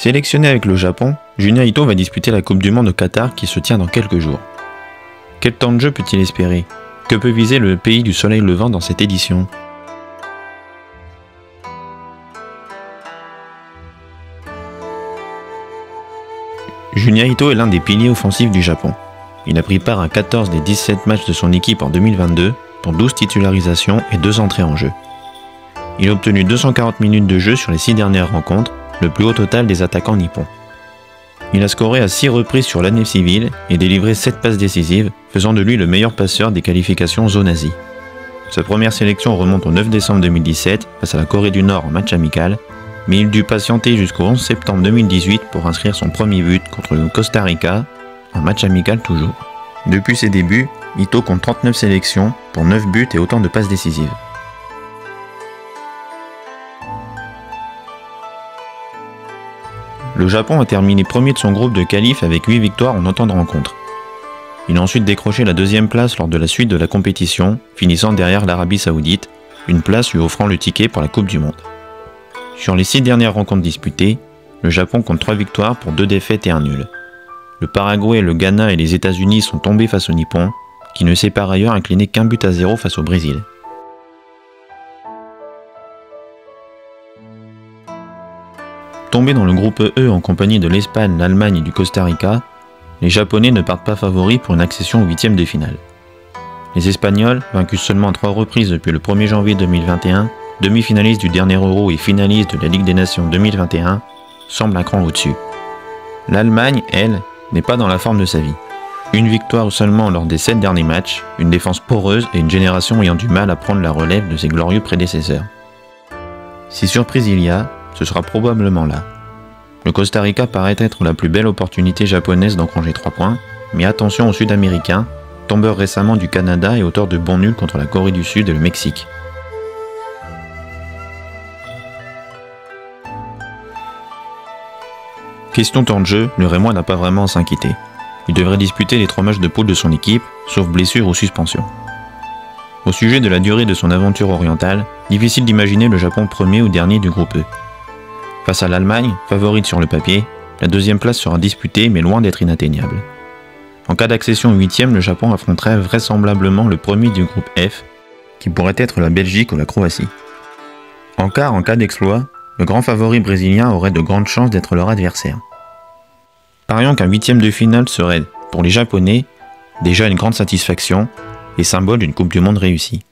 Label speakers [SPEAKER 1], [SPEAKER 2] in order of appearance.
[SPEAKER 1] Sélectionné avec le Japon, Junya Ito va disputer la Coupe du Monde au Qatar qui se tient dans quelques jours. Quel temps de jeu peut-il espérer? Que peut viser le pays du soleil levant dans cette édition? Junya Ito est l'un des piliers offensifs du Japon. Il a pris part à 14 des 17 matchs de son équipe en 2022, pour 12 titularisations et 2 entrées en jeu. Il a obtenu 240 minutes de jeu sur les 6 dernières rencontres, le plus haut total des attaquants nippons. Il a scoré à 6 reprises sur l'année civile et délivré 7 passes décisives, faisant de lui le meilleur passeur des qualifications zone Asie. Sa première sélection remonte au 9 décembre 2017 face à la Corée du Nord en match amical, mais il dut patienter jusqu'au 11 septembre 2018 pour inscrire son premier but contre le Costa Rica, un match amical toujours. Depuis ses débuts, Ito compte 39 sélections pour 9 buts et autant de passes décisives. Le Japon a terminé premier de son groupe de qualif avec 8 victoires en autant de rencontres. Il a ensuite décroché la 2e place lors de la suite de la compétition, finissant derrière l'Arabie Saoudite, une place lui offrant le ticket pour la Coupe du Monde. Sur les 6 dernières rencontres disputées, le Japon compte 3 victoires pour 2 défaites et 1 nul. Le Paraguay, le Ghana et les États-Unis sont tombés face au Nippon, qui ne s'est par ailleurs incliné qu'1 but à 0 face au Brésil. Tombés dans le groupe E en compagnie de l'Espagne, l'Allemagne et du Costa Rica, les Japonais ne partent pas favoris pour une accession au 8e de finale. Les Espagnols, vaincus seulement à 3 reprises depuis le 1er janvier 2021, demi-finalistes du dernier Euro et finalistes de la Ligue des Nations 2021, semblent un cran au-dessus. L'Allemagne, elle, n'est pas dans la forme de sa vie. Une victoire seulement lors des 7 derniers matchs, une défense poreuse et une génération ayant du mal à prendre la relève de ses glorieux prédécesseurs. Si surprise il y a, ce sera probablement là. Le Costa Rica paraît être la plus belle opportunité japonaise d'engranger 3 points, mais attention aux Sud-Américains, tombeurs récemment du Canada et auteurs de bons nuls contre la Corée du Sud et le Mexique. Question temps de jeu, le Rémois n'a pas vraiment à s'inquiéter. Il devrait disputer les 3 matchs de poule de son équipe, sauf blessure ou suspension. Au sujet de la durée de son aventure orientale, difficile d'imaginer le Japon premier ou dernier du groupe E. Face à l'Allemagne, favorite sur le papier, la 2e place sera disputée mais loin d'être inatteignable. En cas d'accession au 8e, le Japon affronterait vraisemblablement le premier du groupe F, qui pourrait être la Belgique ou la Croatie. En cas d'exploit, le grand favori brésilien aurait de grandes chances d'être leur adversaire. Parions qu'un 8e de finale serait, pour les Japonais, déjà une grande satisfaction et symbole d'une Coupe du Monde réussie.